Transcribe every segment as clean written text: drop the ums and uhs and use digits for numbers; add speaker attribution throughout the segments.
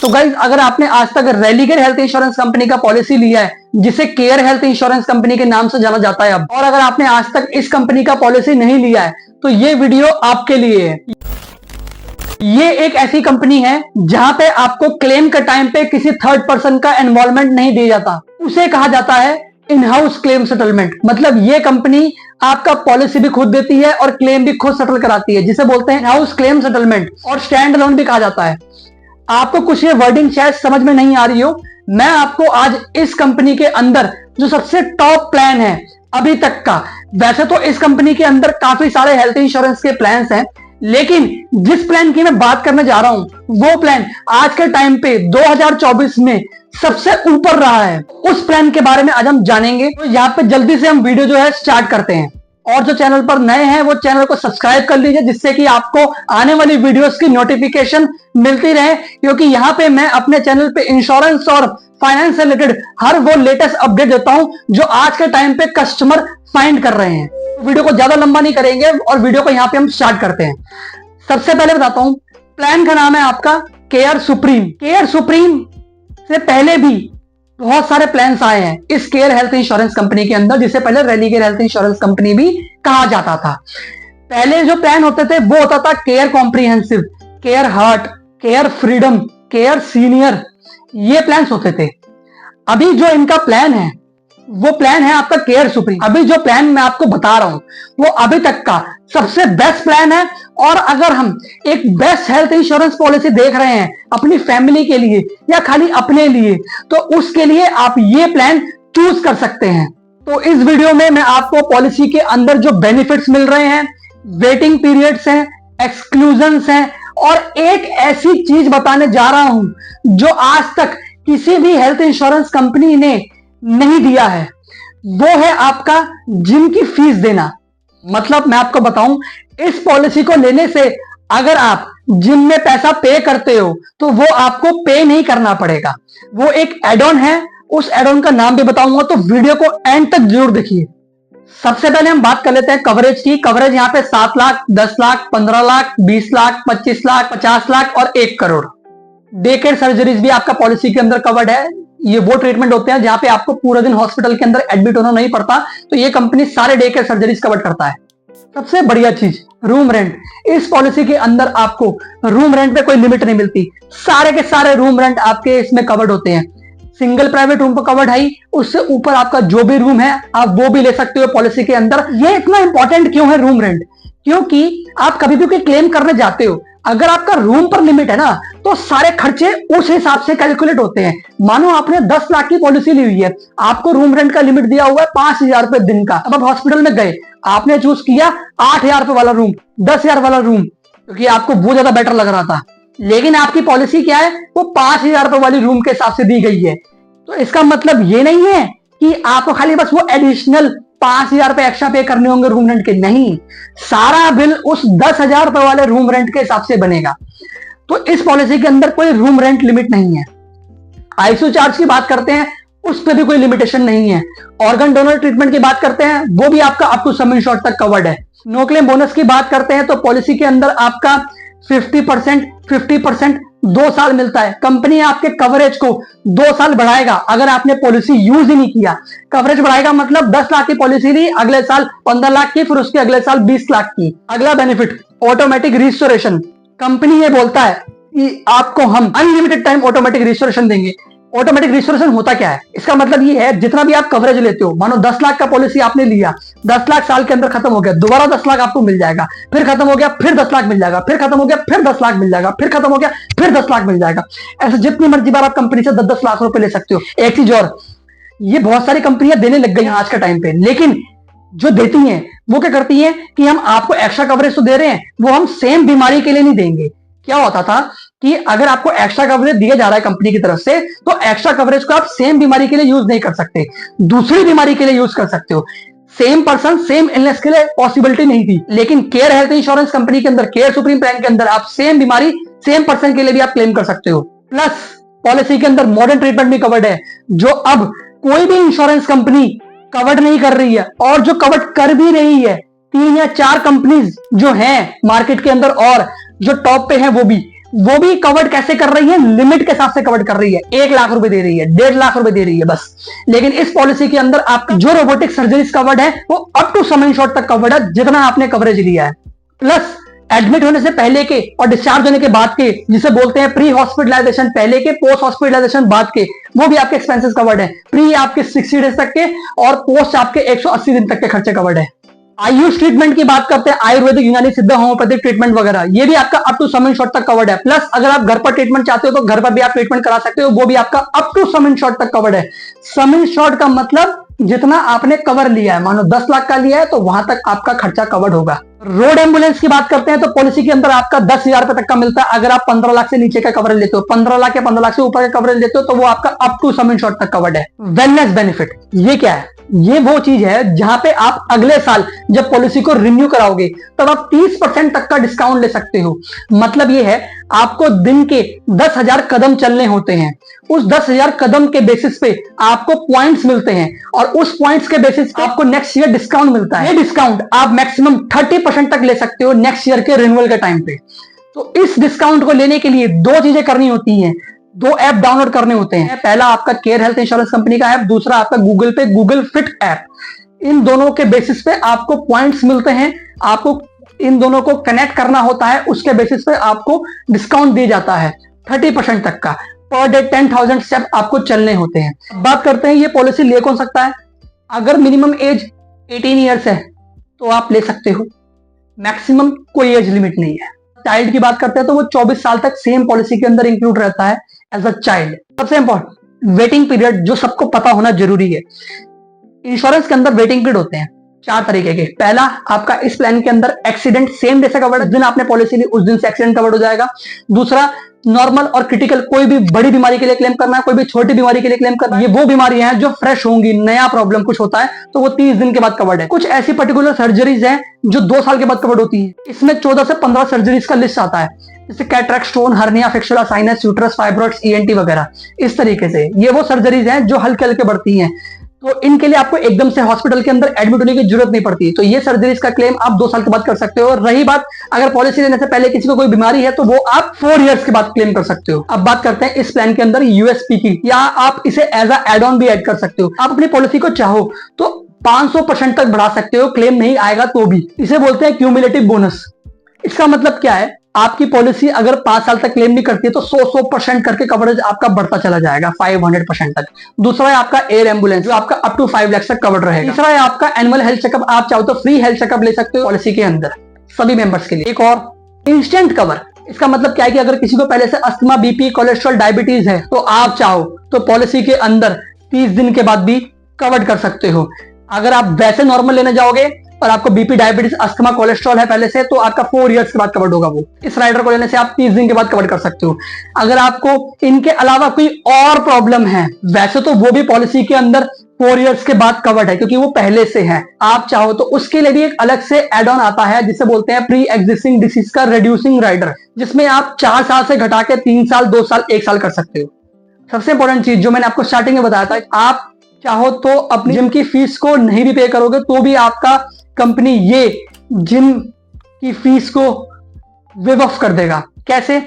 Speaker 1: तो गाइज अगर आपने आज तक रेलिगेर हेल्थ इंश्योरेंस कंपनी का पॉलिसी लिया है, जिसे केयर हेल्थ इंश्योरेंस कंपनी के नाम से जाना जाता है अब, और अगर आपने आज तक इस कंपनी का पॉलिसी नहीं लिया है तो ये वीडियो आपके लिए है। ये एक ऐसी कंपनी है जहां पे आपको क्लेम के टाइम पे किसी थर्ड पर्सन का इन्वॉल्वमेंट नहीं दिया जाता, उसे कहा जाता है इन हाउस क्लेम सेटलमेंट। मतलब ये कंपनी आपका पॉलिसी भी खुद देती है और क्लेम भी खुद सेटल कराती है, जिसे बोलते हैं इन हाउस क्लेम सेटलमेंट, और स्टैंड अलोन भी कहा जाता है। आपको कुछ ये वर्डिंग शायद समझ में नहीं आ रही हो, मैं आपको आज इस कंपनी के अंदर जो सबसे टॉप प्लान है अभी तक का, वैसे तो इस कंपनी के अंदर काफी सारे हेल्थ इंश्योरेंस के प्लान्स हैं, लेकिन जिस प्लान की मैं बात करने जा रहा हूं वो प्लान आज के टाइम पे 2024 में सबसे ऊपर रहा है। उस प्लान के बारे में आज हम जानेंगे। तो यहाँ पे जल्दी से हम वीडियो जो है स्टार्ट करते हैं, और जो चैनल पर नए हैं वो चैनल को सब्सक्राइब कर लीजिए, जिससे कि आपको आने वाली वीडियोस की नोटिफिकेशन मिलती रहे, क्योंकि यहाँ पे मैं अपने चैनल पे इंश्योरेंस और फाइनेंस से रिलेटेड हर वो लेटेस्ट अपडेट देता हूं जो आज के टाइम पे कस्टमर फाइंड कर रहे हैं। वीडियो को ज्यादा लंबा नहीं करेंगे और वीडियो को यहाँ पे हम स्टार्ट करते हैं। सबसे पहले बताता हूं, प्लान का नाम है आपका केयर सुप्रीम। केयर सुप्रीम से पहले भी बहुत सारे प्लान्स आए हैं इस केयर हेल्थ इंश्योरेंस कंपनी के अंदर, जिसे पहले रेलिगेर हेल्थ इंश्योरेंस कंपनी भी कहा जाता था। पहले जो प्लान होते थे वो होता था care comprehensive, care heart, care freedom, care senior, ये प्लान्स होते थे। अभी जो इनका प्लान है वो प्लान है आपका केयर सुप्रीम। अभी जो प्लान मैं आपको बता रहा हूं वो अभी तक का सबसे बेस्ट प्लान है, और अगर हम एक बेस्ट हेल्थ इंश्योरेंस पॉलिसी देख रहे हैं अपनी फैमिली के लिए या खाली अपने लिए, तो उसके लिए आप ये प्लान चूज कर सकते हैं। तो इस वीडियो में मैं आपको पॉलिसी के अंदर जो बेनिफिट्स मिल रहे हैं, वेटिंग पीरियड्स हैं, एक्सक्लूजन्स हैं, और एक ऐसी चीज बताने जा रहा हूं जो आज तक किसी भी हेल्थ इंश्योरेंस कंपनी ने नहीं दिया है, वो है आपका जिम की फीस देना। मतलब मैं आपको बताऊं, इस पॉलिसी को लेने से अगर आप जिम में पैसा पे करते हो तो वो आपको पे नहीं करना पड़ेगा, वो एक एड ऑन है। उस एड ऑन का नाम भी बताऊंगा, तो वीडियो को एंड तक जरूर देखिए। सबसे पहले हम बात कर लेते हैं कवरेज की। कवरेज यहाँ पे 7 लाख, 10 लाख, 15 लाख, 20 लाख, 25 लाख, 50 लाख और 1 करोड़। डे केयर सर्जरीज भी आपका पॉलिसी के अंदर कवर्ड है। ये वो ट्रीटमेंट होते हैं जहां पे आपको पूरा दिन हॉस्पिटल के अंदर एडमिट होना नहीं पड़ता, तो ये कंपनी सारे डे केयर सर्जरीज कवर करता है। सबसे बढ़िया चीज रूम रेंट। इस पॉलिसी के अंदर आपको रूम रेंट पे कोई लिमिट नहीं मिलती, सारे के सारे रूम रेंट आपके इसमें कवर्ड होते हैं। सिंगल प्राइवेट रूम पर कवर्ड है, उससे ऊपर आपका जो भी रूम है आप वो भी ले सकते हो पॉलिसी के अंदर। ये इतना इंपॉर्टेंट क्यों है रूम रेंट? क्योंकि आप कभी भी कोई क्लेम करने जाते हो, अगर आपका रूम पर लिमिट है ना, तो सारे खर्चे उस हिसाब से कैलकुलेट होते हैं। मानो आपने 10 लाख की पॉलिसी ली हुई है, आपको रूम रेंट का लिमिट दिया हुआ है 5,000 रुपए दिन का। अब आप हॉस्पिटल में गए, आपने चूज किया 8,000 रुपए वाला रूम, 10,000 वाला रूम, क्योंकि आपको वो ज्यादा बेटर लग रहा था, लेकिन आपकी पॉलिसी क्या है, वो 5,000 रुपए वाली रूम के हिसाब से दी गई है। तो इसका मतलब ये नहीं है कि आपको खाली बस वो एडिशनल 5,000 रुपए एक्स्ट्रा पे करने होंगे रूम रेंट के, नहीं, सारा बिल उस 10,000 रुपए वाले रूम रेंट के हिसाब से बनेगा। तो इस पॉलिसी के अंदर कोई रूम रेंट लिमिट नहीं है। आईसीयू चार्ज की बात करते हैं, उस पर भी कोई लिमिटेशन नहीं है। ऑर्गन डोनर ट्रीटमेंट की बात करते हैं, वो भी आपका अप टू सम इंश्योर्ड तक कवर्ड है। नो क्लेम बोनस की बात करते हैं तो पॉलिसी के अंदर आपका 50% 2 साल मिलता है। कंपनी आपके कवरेज को 2 साल बढ़ाएगा अगर आपने पॉलिसी यूज ही नहीं किया। कवरेज बढ़ाएगा मतलब 10 लाख की पॉलिसी ली, अगले साल 15 लाख की, फिर उसके अगले साल 20 लाख की। अगला बेनिफिट ऑटोमेटिक रिस्टोरेशन। कंपनी ये बोलता है कि आपको हम अनलिमिटेड टाइम ऑटोमेटिक रिस्टोरेशन देंगे। ऑटोमेटिक रिस्टोरेशन होता क्या है? इसका मतलब ये है, जितना भी आप कवरेज लेते हो, मानो 10 लाख का पॉलिसी आपने लिया, 10 लाख साल के अंदर खत्म हो गया, दोबारा 10 लाख आपको मिल जाएगा, फिर खत्म हो गया, फिर 10 लाख मिल जाएगा, फिर खत्म हो गया, फिर 10 लाख मिल जाएगा, फिर खत्म हो गया, फिर 10 लाख मिल जाएगा। ऐसे जितनी मर्जी बार आप कंपनी से 10-10 लाख रुपए ले सकते हो। एक चीज और, ये बहुत सारी कंपनियां देने लग गई हैं आज के टाइम पे, लेकिन जो देती हैं वो क्या करती हैं कि हम आपको एक्स्ट्रा कवरेज तो दे रहे हैं, वो हम सेम बीमारी के लिए नहीं देंगे। क्या होता था कि अगर आपको एक्स्ट्रा कवरेज दिया जा रहा है कंपनी की तरफ से, तो एक्स्ट्रा कवरेज को आप सेम बीमारी के लिए यूज नहीं कर सकते, दूसरी बीमारी के लिए यूज कर सकते हो। सेम पर्सन सेम इलनेस के लिए पॉसिबिलिटी नहीं थी, लेकिन केयर हेल्थ इंश्योरेंस कंपनी के अंदर, केयर सुप्रीम प्लान के अंदर आप सेम बीमारी सेम पर्सन के लिए भी आप क्लेम कर सकते हो। प्लस पॉलिसी के अंदर मॉडर्न ट्रीटमेंट भी कवर्ड है, जो अब कोई भी इंश्योरेंस कंपनी कवर्ड नहीं कर रही है, और जो कवर्ड कर भी रही है 3 या 4 कंपनीज जो हैं मार्केट के अंदर और जो टॉप पे हैं वो भी कवर्ड कैसे कर रही है, लिमिट के हिसाब से कवर्ड कर रही है। 1 लाख रुपए दे रही है, 1.5 लाख रुपए दे रही है बस। लेकिन इस पॉलिसी के अंदर आपका जो रोबोटिक सर्जरीज कवर्ड है वो अप टू सम इंश्योर्ड तक कवर्ड है, जितना आपने कवरेज लिया है। प्लस एडमिट होने से पहले के और डिस्चार्ज होने के बाद के, जिसे बोलते हैं प्री हॉस्पिटलाइजेशन पहले के, पोस्ट हॉस्पिटलाइजेशन बाद के, वो भी आपके एक्सपेंसेस कवर्ड है। प्री आपके 60 डेज तक के और पोस्ट आपके 180 दिन तक के खर्चे कवर्ड है। आयुष ट्रीटमेंट की बात करते हैं, आयुर्वेदिक, यूनानी, सिद्ध, होम्योपैथिक ट्रीटमेंट वगैरह, ये भी आपका अप टू सम इंश्योर्ड तक कवर्ड है। प्लस अगर आप घर पर ट्रीटमेंट चाहते हो तो घर पर भी आप ट्रीटमेंट करा सकते हो, वो भी आपका अप टू सम इंश्योर्ड तक कवर्ड है। सम इंश्योर्ड का मतलब जितना आपने कवर लिया है, मानो 10 लाख का लिया है तो वहां तक आपका खर्चा कवर्ड होगा। रोड एम्बुलेंस की बात करते हैं तो पॉलिसी के अंदर आपका 10,000 रुपए तक का मिलता है अगर आप 15 लाख से नीचे का कवरेज लेते हो। 15 लाख या 15 लाख से ऊपर का कवरेज लेते हो तो वो आपका अप टू सम इंश्योर्ड तक कवर्ड है। वेलनेस बेनिफिट, ये क्या है? ये वो चीज है जहां पे आप अगले साल जब पॉलिसी को रिन्यू कराओगे तब आप 30% तक का डिस्काउंट ले सकते हो। मतलब ये है, आपको दिन के 10,000 कदम चलने होते हैं, उस 10,000 कदम के बेसिस पे आपको पॉइंट्स मिलते हैं और उस पॉइंट्स के बेसिस पे आपको नेक्स्ट ईयर डिस्काउंट मिलता है। ये डिस्काउंट आप मैक्सिमम 30% तक ले सकते हो नेक्स्ट ईयर के रिन्यूअल के टाइम पे। तो इस डिस्काउंट को लेने के लिए 2 चीजें करनी होती हैं, 2 ऐप डाउनलोड करने होते हैं। पहला आपका केयर हेल्थ इंश्योरेंस कंपनी का ऐप, दूसरा आपका गूगल पे गूगल फिट ऐप। इन दोनों के बेसिस पे आपको पॉइंट्स मिलते हैं, आपको इन दोनों को कनेक्ट करना होता है, उसके बेसिस पे आपको डिस्काउंट दिया जाता है 30% तक का। पर डे 10,000 स्टेप आपको चलने होते हैं। बात करते हैं ये पॉलिसी ले कौन सकता है। अगर मिनिमम एज 18 ईयर्स है तो आप ले सकते हो, मैक्सिमम कोई एज लिमिट नहीं है। चाइल्ड की बात करते हैं तो वो 24 साल तक सेम पॉलिसी के अंदर इंक्लूड रहता है एज अ चाइल्ड। सबसे इंपॉर्टेंट वेटिंग पीरियड, जो सबको पता होना जरूरी है। इंश्योरेंस के अंदर वेटिंग पीरियड होते हैं 4 तरीके के। पहला, आपका इस प्लान के अंदर एक्सीडेंट सेम डे से कवर्ड है, जिस दिन आपने पॉलिसी ली उस दिन से एक्सीडेंट कवर्ड हो जाएगा। दूसरा, नॉर्मल और क्रिटिकल, कोई भी बड़ी बीमारी के लिए क्लेम करना है, कोई भी छोटी बीमारी के लिए क्लेम करना है। ये वो बीमारियां हैं जो फ्रेश होंगी, नया प्रॉब्लम कुछ होता है तो वो 30 दिन के बाद कवर्ड है। कुछ ऐसी पर्टिकुलर सर्जरीज हैं जो 2 साल के बाद कवर्ड होती है। इसमें 14 से 15 सर्जरीज का लिस्ट आता है, जैसे cataract, stone, hernia, fistula, sinus, uterus, fibroids, ENT वगैरह। इस तरीके से ये वो सर्जरीज हैं जो हल्के हल्के बढ़ती हैं, तो इनके लिए आपको एकदम से हॉस्पिटल के अंदर एडमिट होने की जरूरत नहीं पड़ती। तो ये सर्जरीज का क्लेम आप 2 साल के बाद कर सकते हो। रही बात अगर पॉलिसी लेने से पहले किसी को कोई बीमारी है तो वो आप 4 इयर्स के बाद क्लेम कर सकते हो। अब बात करते हैं इस प्लान के अंदर यूएसपी की, या आप इसे एज अ एड ऑन भी ऐड कर सकते हो। आप अपनी पॉलिसी को चाहो तो 500% तक बढ़ा सकते हो, क्लेम नहीं आएगा तो भी। इसे बोलते हैं क्यूमुलेटिव बोनस। इसका मतलब क्या है, आपकी पॉलिसी अगर 5 साल तक क्लेम नहीं करती है तो 100% करके कवरेज आपका बढ़ता चला जाएगा 500% तक। दूसरा है आपका एयर एम्बुलेंस, जो आपका अप टू 5 लाख तक कवर रहेगा। तीसरा है आपका एनुअल हेल्थ चेकअप, आप चाहो तो फ्री हेल्थ चेकअप ले सकते हो पॉलिसी के अंदर सभी मेंबर्स के लिए। एक और इंस्टेंट कवर, इसका मतलब क्या है कि अगर किसी को पहले से अस्थमा, बीपी, कोलेस्ट्रॉल, डायबिटीज है तो आप चाहो तो पॉलिसी के अंदर 30 दिन के बाद भी कवर कर सकते हो। अगर आप वैसे नॉर्मल लेने जाओगे और आपको बीपी, डायबिटीज, अस्थमा, कोलेस्ट्रॉल है पहले से, तो आपका 4 इयर्स के बाद कवर्ड होगा वो। इस राइडर को लेने से आप 30 दिन के बाद कवर कर सकते हो। अगर आपको इनके अलावा कोई और प्रॉब्लम है, वैसे तो वो भी पॉलिसी के अंदर 4 इयर्स के बाद कवर्ड है क्योंकि वो पहले से है। आप चाहो तो उसके लिए भी एक अलग से एड ऑन आता है जिसे बोलते हैं प्री एग्जिस्टिंग डिसीज का रिड्यूसिंग राइडर, जिसमें आप 4 साल से घटा के 3 साल, 2 साल, 1 साल कर सकते हो। सबसे इंपॉर्टेंट चीज जो मैंने आपको स्टार्टिंग में बताया था, आप चाहो तो अपनी जिम की फीस को नहीं भी पे करोगे तो भी आपका कंपनी ये जिम की फीस को वेव ऑफ कर देगा। कैसे?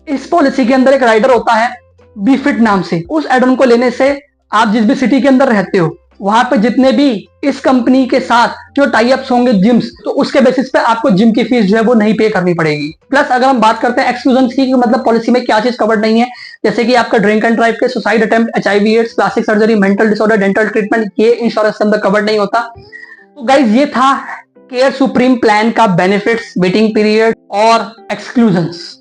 Speaker 1: इस पॉलिसी के अंदर एक राइडर होता है बी फिट नाम से। उस एड ऑन को लेने से आप जिस भी सिटी के अंदर रहते हो वहां पे जितने भी इस कंपनी के साथ जो टाई अप्स होंगे जिम्स, तो उसके बेसिस पे आपको जिम की फीस जो है वो नहीं पे करनी पड़ेगी। प्लस अगर हम बात करते हैं एक्सक्लूजन्स की, मतलब पॉलिसी में क्या चीज कवर्ड नहीं है, जैसे कि आपका ड्रिंक एंड ड्राइव के, suicide attempt, HIV AIDS, plastic surgery, mental disorder, dental treatment, ये इंश्योरेंस के अंदर कवर्ड नहीं होता। तो गाइज ये था केयर सुप्रीम प्लान का बेनिफिट्स, वेटिंग पीरियड और एक्सक्लूजन्स।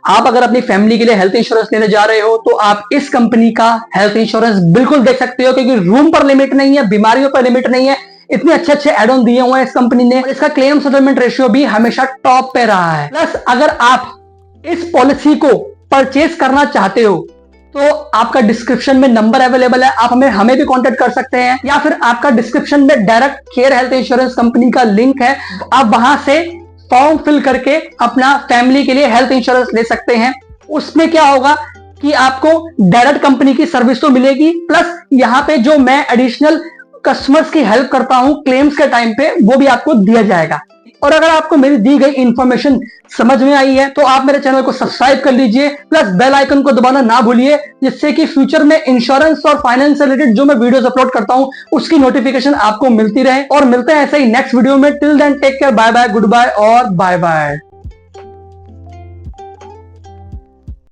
Speaker 1: आप अगर अपनी फैमिली के लिए हेल्थ इंश्योरेंस लेने जा रहे हो तो आप इस कंपनी का हेल्थ इंश्योरेंस बिल्कुल देख सकते हो, क्योंकि रूम पर लिमिट नहीं है, बीमारियों पर लिमिट नहीं है, इतने अच्छे अच्छे एड ऑन दिए हुए हैं इस कंपनी ने। इसका क्लेम सेटलमेंट रेशियो भी हमेशा टॉप पे रहा है। प्लस अगर आप इस पॉलिसी को परचेज करना चाहते हो तो आपका डिस्क्रिप्शन में नंबर अवेलेबल है, आप हमें भी कांटेक्ट कर सकते हैं, या फिर आपका डिस्क्रिप्शन में direct care health insurance company का लिंक है, आप वहां से फॉर्म फिल करके अपना फैमिली के लिए हेल्थ इंश्योरेंस ले सकते हैं। उसमें क्या होगा कि आपको डायरेक्ट कंपनी की सर्विस तो मिलेगी, प्लस यहाँ पे जो मैं एडिशनल कस्टमर्स की हेल्प करता हूं क्लेम्स के टाइम पे वो भी आपको दिया जाएगा। और अगर आपको मेरी दी गई इंफॉर्मेशन समझ में आई है तो आप मेरे चैनल को सब्सक्राइब कर लीजिए, प्लस बेल आइकन को दबाना ना भूलिए, जिससे कि फ्यूचर में इंश्योरेंस और फाइनेंस से रिलेटेड जो मैं वीडियोस अपलोड करता हूं उसकी नोटिफिकेशन आपको मिलती रहे। और मिलते हैं ऐसे ही नेक्स्ट वीडियो में। Till then take care, bye bye, goodbye और बाय बाय।